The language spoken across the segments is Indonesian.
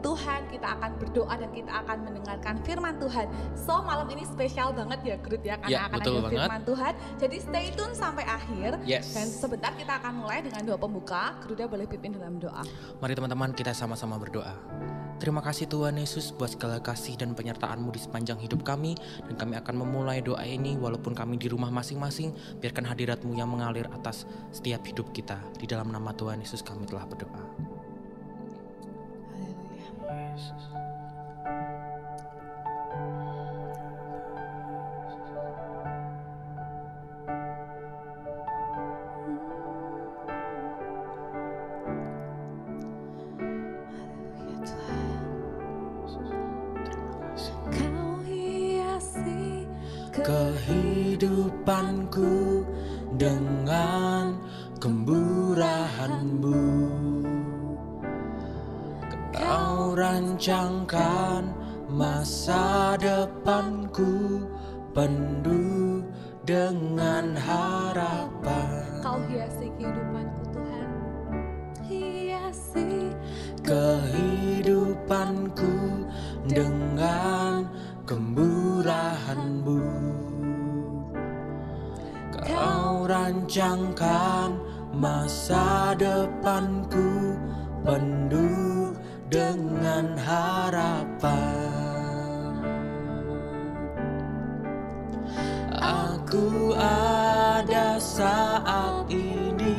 Tuhan, kita akan berdoa dan kita akan mendengarkan firman Tuhan. So malam ini spesial banget ya Grut ya, karena akan ada firman Tuhan. Jadi stay tune sampai akhir. Dan sebentar kita akan mulai dengan doa pembuka. Grutnya boleh pimpin dalam doa. Mari teman-teman kita sama-sama berdoa. Terima kasih Tuhan Yesus buat segala kasih dan penyertaan-Mu di sepanjang hidup kami. Dan kami akan memulai doa ini walaupun kami di rumah masing-masing. Biarkan hadirat-Mu yang mengalir atas setiap hidup kita. Di dalam nama Tuhan Yesus kami telah berdoa. Haleluya. Yesus. Kehidupanku dengan kemurahan-Mu, Kau rancangkan masa depanku penuh dengan harapan. Kau hiasi kehidupanku Tuhan, hiasi kehidupanku dengan kemurahan-Mu. Kau rancangkan masa depanku penuh dengan harapan. Aku ada saat ini,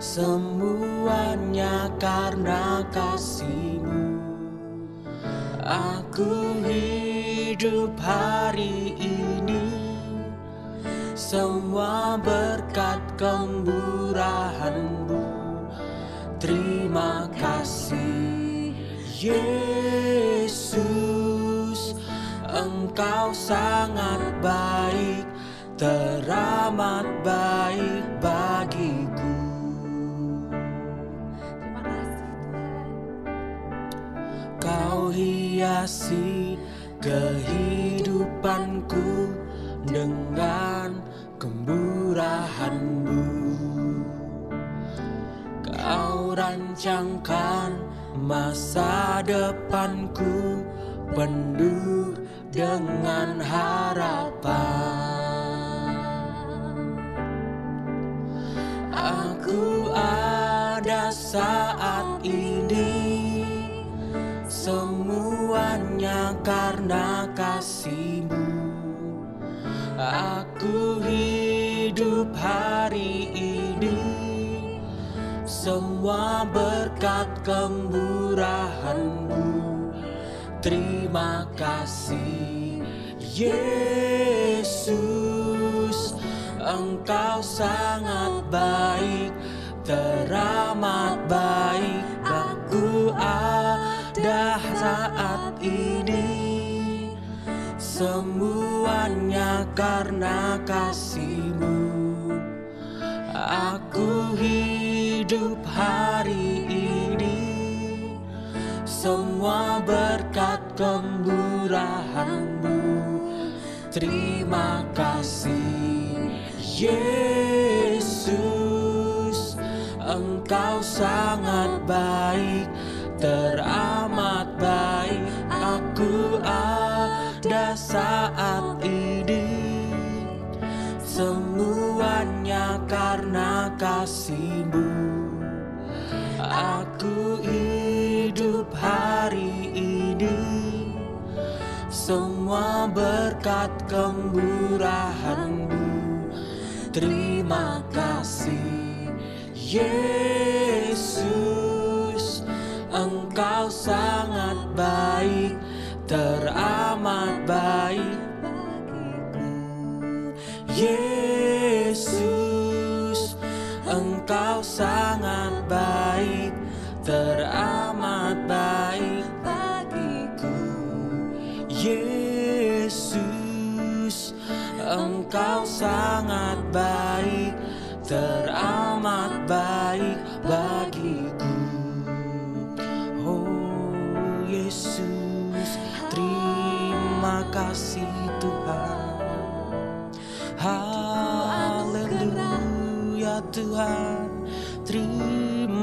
semuanya karena kasih-Mu. Aku hidup hari ini, semua berkat kemurahan-Mu. Terima kasih Yesus, Engkau sangat baik, teramat baik bagiku. Terima kasih Tuhan. Kau hiasi kehidupanku dengan kemurahan-Mu. Kau rancangkan masa depanku penuh dengan harapan. Aku ada saat ini, semuanya karena kasih-Mu. Aku hidup hari ini, semua berkat kemurahan-Mu. Terima kasih Yesus, Engkau sangat baik, teramat baik. Aku ada saat ini, semuanya karena kasih-Mu. Aku hidup hari ini, semua berkat kemurahan-Mu. Terima kasih Yesus, Engkau sangat baik, teramat baik. Aku ada saat ini, semuanya karena kasih-Mu. Aku hidup hari ini, semua berkat kemurahan-Mu. Terima kasih Yesus, Engkau sangat baik, teramat baik bagiku. Yesus, Engkau sangat baik, teramat baik bagiku. Yesus, Engkau sangat baik, teramat baik bagiku. Oh Yesus, terima kasih Tuhan. Haleluya Tuhan, terima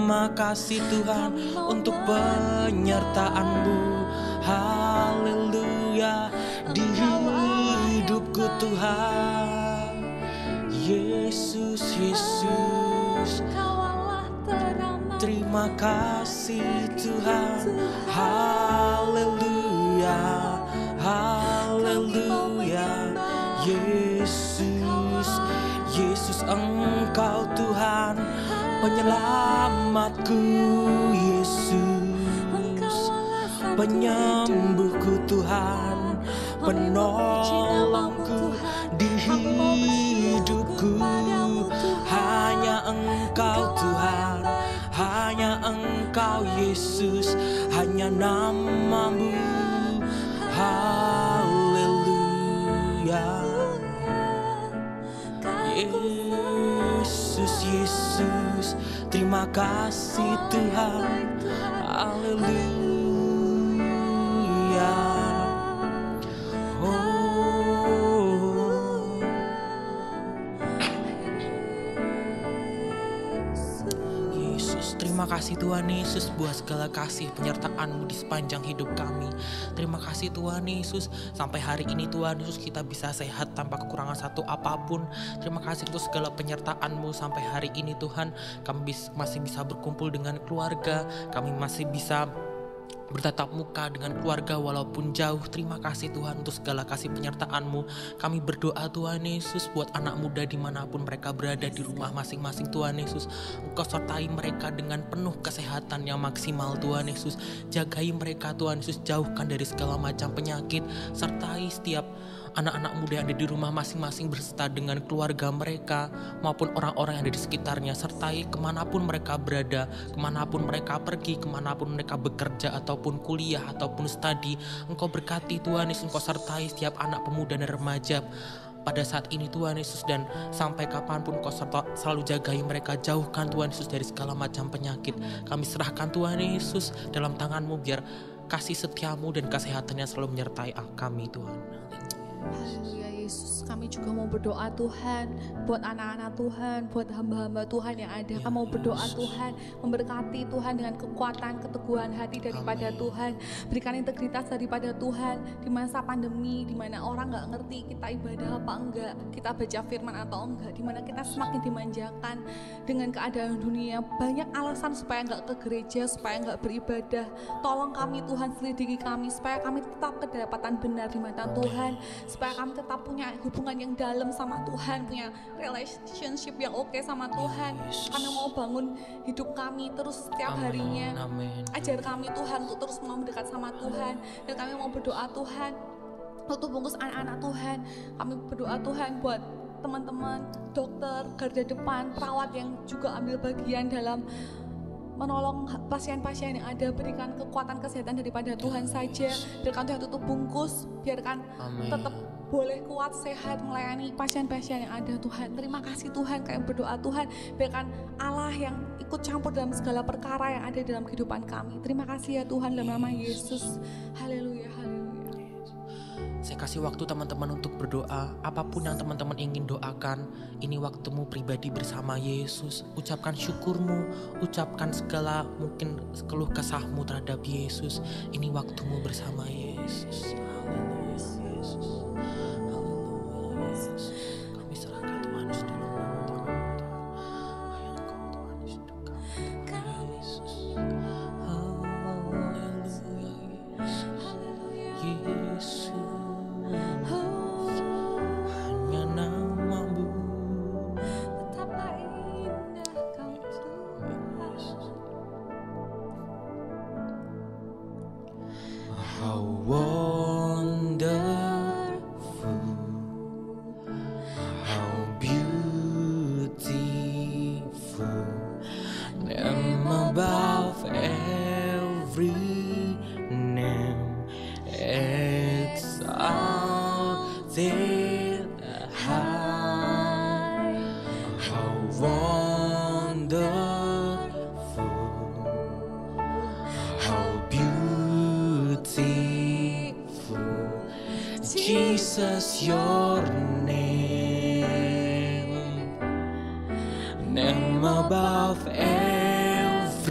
Terima kasih Tuhan untuk penyertaan-Mu. Haleluya di hidupku Tuhan. Yesus, Yesus, terima kasih Tuhan. Haleluya, haleluya. Yesus, Yesus, Engkau Tuhan penyelamatku. Yesus, penyembuhku Tuhan, penolongku di hidupku. Hanya Engkau Tuhan, hanya Engkau Yesus, hanya nama-Mu. Haleluya. Yesus, Yesus, terima kasih Tuhan. Haleluya. Terima kasih Tuhan Yesus buat segala kasih penyertaan-Mu di sepanjang hidup kami. Terima kasih Tuhan Yesus, sampai hari ini Tuhan Yesus kita bisa sehat tanpa kekurangan satu apapun. Terima kasih untuk segala penyertaan-Mu sampai hari ini Tuhan. Kami masih bisa berkumpul dengan keluarga, kami masih bisa bertatap muka dengan keluarga walaupun jauh. Terima kasih Tuhan untuk segala kasih penyertaan-Mu. Kami berdoa Tuhan Yesus buat anak muda dimanapun mereka berada di rumah masing-masing Tuhan Yesus. Engkau sertai mereka dengan penuh kesehatan yang maksimal Tuhan Yesus. Jagai mereka Tuhan Yesus, jauhkan dari segala macam penyakit. Sertai setiap anak-anak muda yang ada di rumah masing-masing berserta dengan keluarga mereka maupun orang-orang yang ada di sekitarnya. Sertai kemanapun mereka berada, kemanapun mereka pergi, kemanapun mereka bekerja ataupun kuliah ataupun studi. Engkau berkati Tuhan Yesus, Engkau sertai setiap anak pemuda dan remaja pada saat ini Tuhan Yesus, dan sampai kapanpun Kau selalu jagai mereka. Jauhkan Tuhan Yesus dari segala macam penyakit. Kami serahkan Tuhan Yesus dalam tangan-Mu, biar kasih setia-Mu dan kesehatannya selalu menyertai kami Tuhan. Haleluya Yesus, kami juga mau berdoa Tuhan buat anak-anak Tuhan, buat hamba-hamba Tuhan yang ada. Kami mau berdoa Tuhan, memberkati Tuhan dengan kekuatan, keteguhan hati daripada Tuhan. Berikan integritas daripada Tuhan di masa pandemi, di mana orang gak ngerti kita ibadah apa enggak, kita baca firman atau enggak, di mana kita semakin dimanjakan dengan keadaan dunia. Banyak alasan supaya enggak ke gereja, supaya enggak beribadah. Tolong kami Tuhan, selidiki kami supaya kami tetap kedapatan benar di mata Tuhan, supaya kami tetap punya hubungan yang dalam sama Tuhan, punya relationship yang oke sama Tuhan. Kami mau bangun hidup kami terus setiap harinya. Ajar kami Tuhan untuk terus mau mendekat sama Tuhan. Dan kami mau berdoa Tuhan untuk bungkus anak-anak Tuhan. Kami berdoa Tuhan buat teman-teman dokter, garda depan, perawat yang juga ambil bagian dalam menolong pasien-pasien yang ada. Berikan kekuatan kesehatan daripada Tuhan saja. Biarkan Tuhan tutup bungkus, biarkan tetap boleh kuat, sehat, melayani pasien-pasien yang ada Tuhan. Terima kasih Tuhan, kami berdoa Tuhan, biarkan Allah yang ikut campur dalam segala perkara yang ada dalam kehidupan kami. Terima kasih ya Tuhan, dalam nama Yesus. Haleluya, haleluya. Saya kasih waktu teman-teman untuk berdoa. Apapun yang teman-teman ingin doakan, ini waktumu pribadi bersama Yesus. Ucapkan syukurmu, ucapkan segala mungkin keluh kesahmu terhadap Yesus. Ini waktumu bersama Yesus. Haleluya Yesus. Haleluya Yesus. Kami serahkan Tuhan Yesus dalam nama Tuhan. Hanya Engkau Tuhan Yesus hidup kami. Yesus. Haleluya Yesus. Hanya nama-Mu. Betapa indah Kau Tuhan. How wonderful, how beautiful, name above every name, exalted high. How wonderful, how beautiful, Jesus, your name above every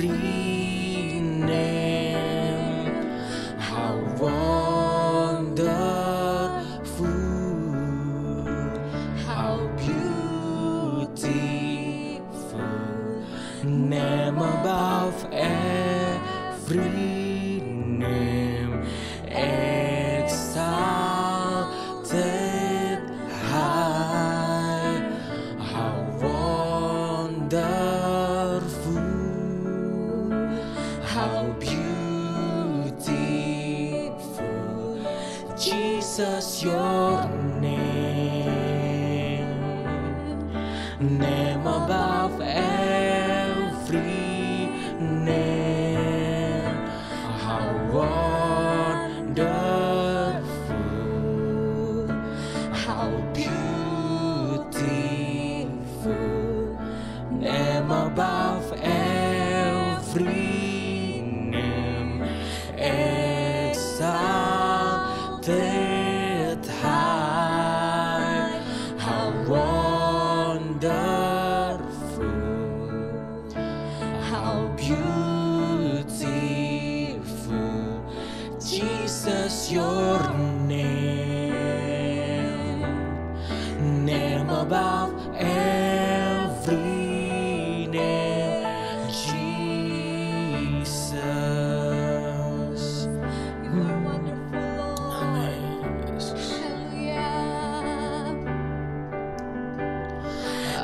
name exalted high. How wonderful, how beautiful, Jesus, your name, name above every name. How wonderful, how beautiful, name above every name, exalted high. How wonderful, how beautiful, Jesus, your name, name above every name, Jesus. You are wonderful, Lord. Amen. Hallelujah.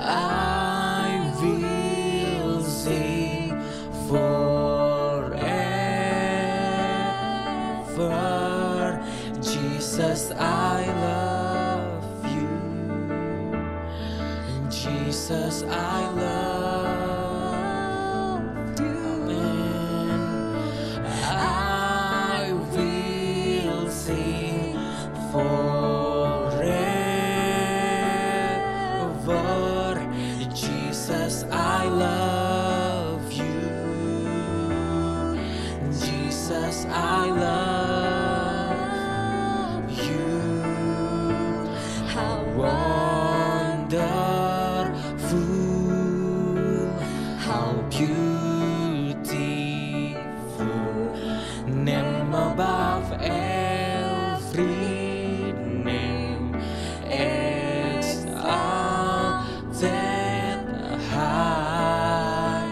I will sing forever, Jesus, I love you. Jesus, I love you. Amen. I will sing forever, Jesus, I love you. Jesus, I love you. How wonderful, how beautiful, name above every name, exalted high.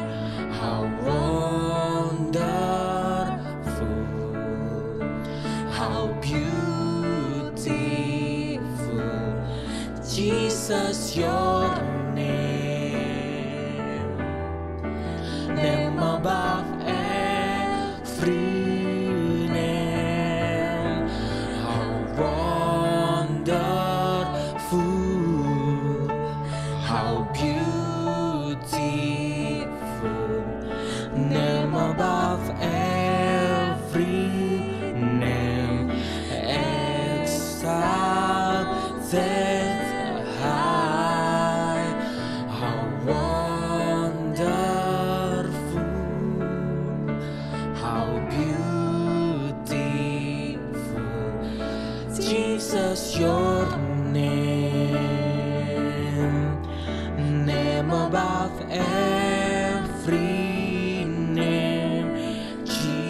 How wonderful, how beautiful, Jesus, your name, name above every name. How wonderful, how beautiful, name above every name, exalted high. How wonderful, how beautiful, Jesus, your name, name above every name, Jesus.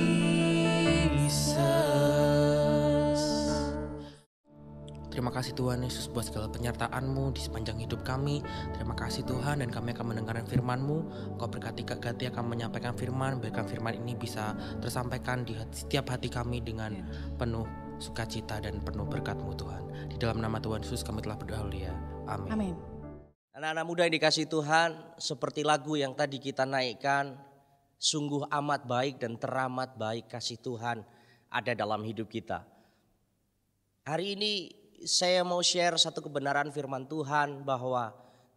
Terima kasih Tuhan Yesus buat segala penyertaan-Mu di sepanjang hidup kami. Terima kasih Tuhan, dan kami akan mendengarkan firman-Mu. Engkau berkati Kak Gati akan menyampaikan firman. Biarkan firman ini bisa tersampaikan di setiap hati kami dengan penuh sukacita dan penuh berkat-Mu Tuhan. Di dalam nama Tuhan Yesus kami telah berdoa, haleluya. Amin. Amin. Anak-anak muda yang dikasihi Tuhan, seperti lagu yang tadi kita naikkan, sungguh amat baik dan teramat baik kasih Tuhan ada dalam hidup kita. Hari ini saya mau share satu kebenaran firman Tuhan bahwa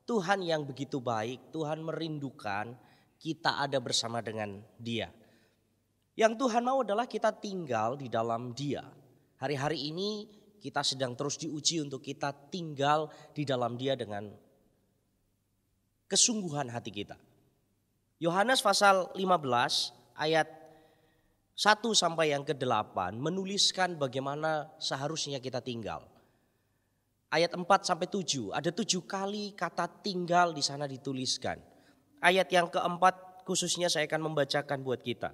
Tuhan yang begitu baik, Tuhan merindukan kita ada bersama dengan Dia. Yang Tuhan mau adalah kita tinggal di dalam Dia. Hari-hari ini kita sedang terus diuji untuk kita tinggal di dalam Dia dengan kesungguhan hati kita. Yohanes pasal 15 ayat 1 sampai yang ke-8 menuliskan bagaimana seharusnya kita tinggal. Ayat 4 sampai 7, ada 7 kali kata tinggal di sana dituliskan. Ayat yang keempat khususnya saya akan membacakan buat kita.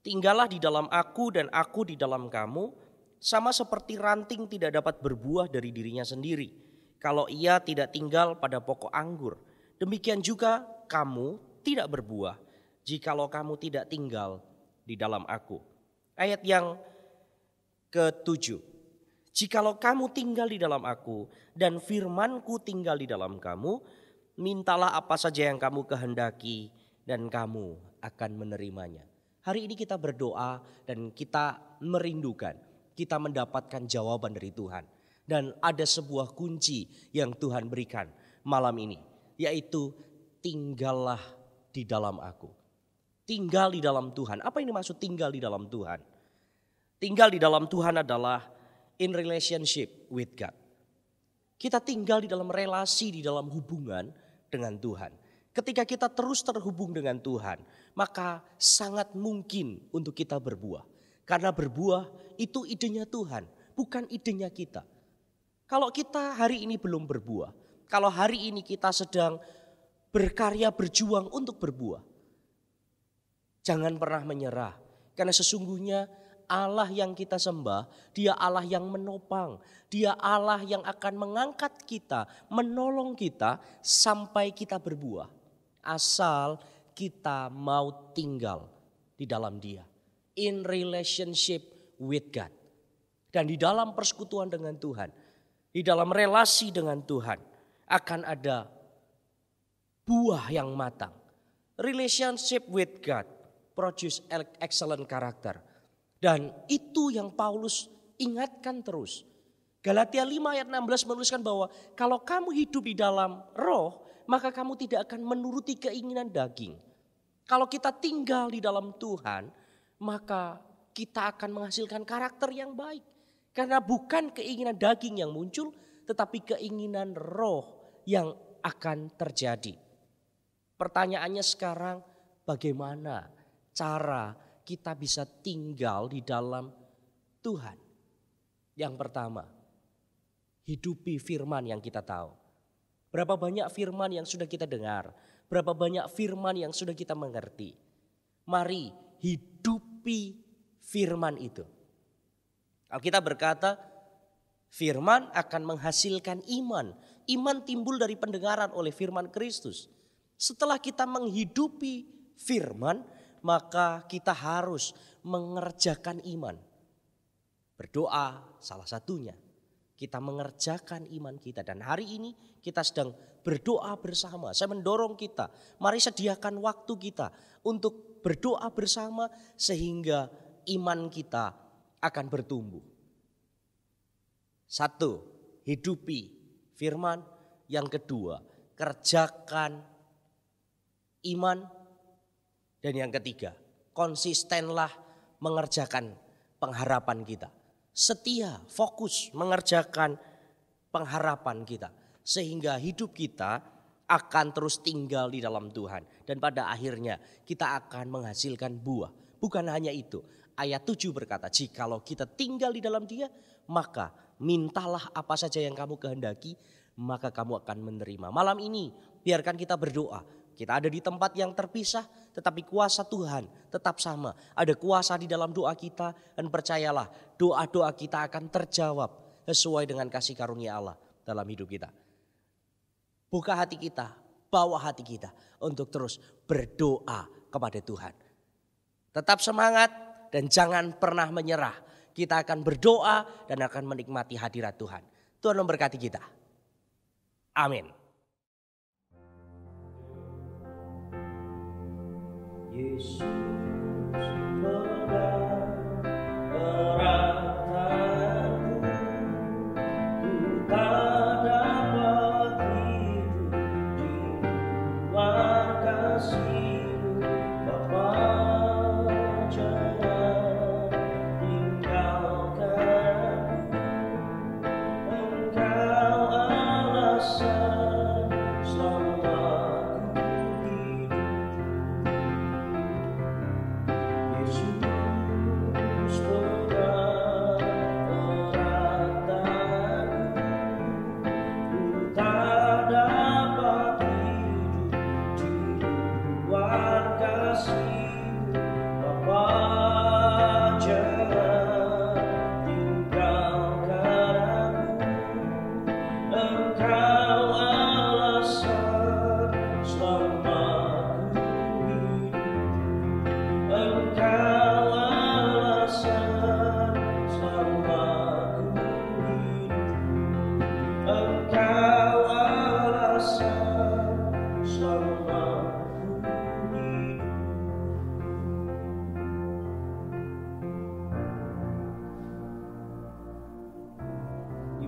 Tinggallah di dalam aku dan aku di dalam kamu, sama seperti ranting tidak dapat berbuah dari dirinya sendiri, kalau ia tidak tinggal pada pokok anggur. Demikian juga kamu tidak berbuah, jikalau kamu tidak tinggal di dalam aku. Ayat yang ke-7. Jikalau kamu tinggal di dalam aku dan firman-Ku tinggal di dalam kamu, mintalah apa saja yang kamu kehendaki dan kamu akan menerimanya. Hari ini kita berdoa dan kita merindukan, kita mendapatkan jawaban dari Tuhan. Dan ada sebuah kunci yang Tuhan berikan malam ini, yaitu tinggallah di dalam aku. Tinggal di dalam Tuhan. Apa ini maksud tinggal di dalam Tuhan? Tinggal di dalam Tuhan adalah in relationship with God. Kita tinggal di dalam relasi, di dalam hubungan dengan Tuhan. Ketika kita terus terhubung dengan Tuhan, maka sangat mungkin untuk kita berbuah. Karena berbuah itu idenya Tuhan, bukan idenya kita. Kalau kita hari ini belum berbuah, kalau hari ini kita sedang berkarya, berjuang untuk berbuah, jangan pernah menyerah. Karena sesungguhnya Allah yang kita sembah, Dia Allah yang menopang, Dia Allah yang akan mengangkat kita, menolong kita sampai kita berbuah. Asal kita mau tinggal di dalam Dia. In relationship with God. Dan di dalam persekutuan dengan Tuhan, di dalam relasi dengan Tuhan akan ada buah yang matang. Relationship with God produce excellent character. Dan itu yang Paulus ingatkan terus. Galatia 5 ayat 16 menuliskan bahwa kalau kamu hidup di dalam roh, maka kamu tidak akan menuruti keinginan daging. Kalau kita tinggal di dalam Tuhan, maka kita akan menghasilkan karakter yang baik. Karena bukan keinginan daging yang muncul, tetapi keinginan roh yang akan terjadi. Pertanyaannya sekarang, bagaimana cara kita bisa tinggal di dalam Tuhan? Yang pertama, hidupi firman yang kita tahu. Berapa banyak firman yang sudah kita dengar, berapa banyak firman yang sudah kita mengerti. Mari hidupi firman itu. Alkitab berkata, firman akan menghasilkan iman. Iman timbul dari pendengaran oleh firman Kristus. Setelah kita menghidupi firman, maka kita harus mengerjakan iman. Berdoa salah satunya. Kita mengerjakan iman kita. Dan hari ini kita sedang berdoa bersama. Saya mendorong kita, mari sediakan waktu kita untuk berdoa bersama sehingga iman kita akan bertumbuh. 1, hidupi firman. Yang kedua, kerjakan iman. Dan yang ketiga, konsistenlah mengerjakan pengharapan kita. Setia, fokus mengerjakan pengharapan kita. Sehingga hidup kita akan terus tinggal di dalam Tuhan. Dan pada akhirnya kita akan menghasilkan buah. Bukan hanya itu. Ayat 7 berkata, jikalau kita tinggal di dalam Dia, maka mintalah apa saja yang kamu kehendaki, maka kamu akan menerima. Malam ini biarkan kita berdoa. Kita ada di tempat yang terpisah, tetapi kuasa Tuhan tetap sama. Ada kuasa di dalam doa kita, dan percayalah doa-doa kita akan terjawab sesuai dengan kasih karunia Allah dalam hidup kita. Buka hati kita, bawa hati kita untuk terus berdoa kepada Tuhan. Tetap semangat dan jangan pernah menyerah. Kita akan berdoa dan akan menikmati hadirat Tuhan. Tuhan memberkati kita. Amin. Yesus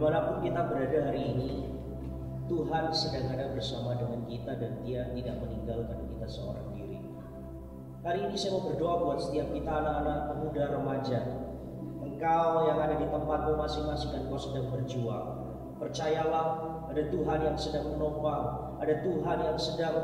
Dimanapun kita berada hari ini, Tuhan sedang ada bersama dengan kita dan Dia tidak meninggalkan kita seorang diri. Hari ini saya mau berdoa buat setiap kita anak-anak pemuda remaja. Engkau yang ada di tempatmu masing-masing dan kau sedang berjuang. Percayalah, ada Tuhan yang sedang menopang, ada Tuhan yang sedang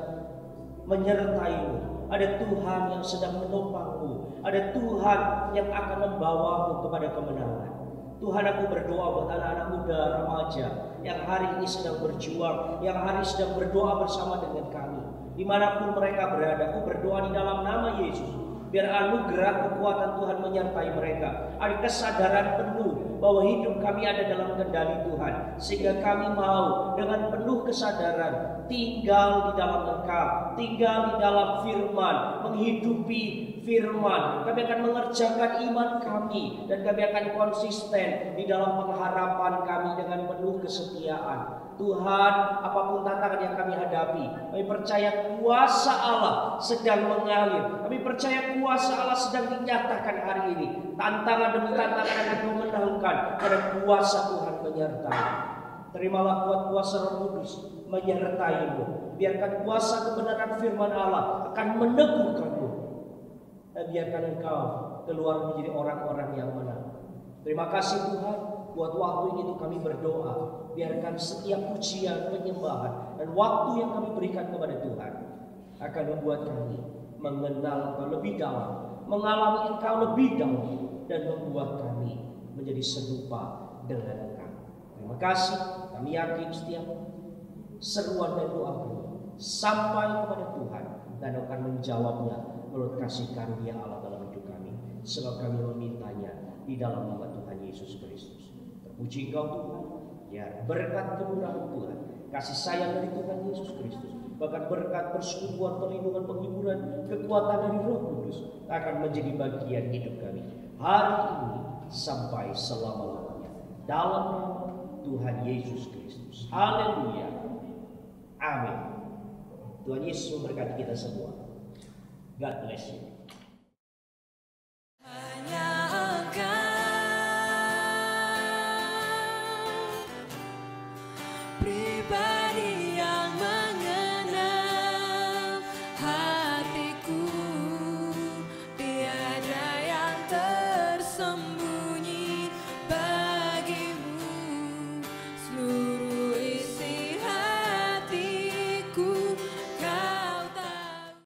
menyertaimu, ada Tuhan yang sedang menopangmu, ada Tuhan yang akan membawamu kepada kemenangan. Tuhan, aku berdoa buat anak-anak muda remaja yang hari ini sedang berjuang, yang hari ini sedang berdoa bersama dengan kami. Dimanapun mereka berada, aku berdoa di dalam nama Yesus. Biar anugerah kekuatan Tuhan menyertai mereka. Ada kesadaran penuh bahwa hidup kami ada dalam kendali Tuhan. Sehingga kami mau dengan penuh kesadaran tinggal di dalam Engkau, tinggal di dalam firman, menghidupi firman. Kami akan mengerjakan iman kami dan kami akan konsisten di dalam pengharapan kami dengan penuh kesetiaan. Tuhan, apapun tantangan yang kami hadapi, kami percaya kuasa Allah sedang mengalir. Kami percaya kuasa Allah sedang dinyatakan hari ini. Tantangan demi tantangan yang kau menangkan, karena kuasa Tuhan menyertai. Terimalah kuasa Roh Kudus menyertaimu. Biarkan kuasa kebenaran firman Allah akan meneguhkanmu. Dan biarkan engkau keluar menjadi orang-orang yang menang. Terima kasih Tuhan, buat waktu ini tuh kami berdoa. Biarkan setiap pujian, penyembahan, dan waktu yang kami berikan kepada Tuhan akan membuat kami mengenal Engkau lebih dalam, mengalami Engkau lebih dalam, dan membuat kami menjadi serupa dengan Engkau. Terima kasih, kami yakin setiap seruan dan doa kami sampai kepada Tuhan dan akan menjawabnya menurut kasih karunia Allah dalam hidup kami. Sebab kami memintanya di dalam nama Tuhan Yesus Kristus. Terpuji Engkau Tuhan. Ya, berkat kemurahan Tuhan, kasih sayang dari Tuhan Yesus Kristus, bahkan berkat persekutuan, perlindungan, penghiburan, kekuatan dari Roh Kudus akan menjadi bagian hidup kami hari ini sampai selama-lamanya. Dalam nama Tuhan Yesus Kristus. Haleluya. Amin. Tuhan Yesus memberkati kita semua. God bless you.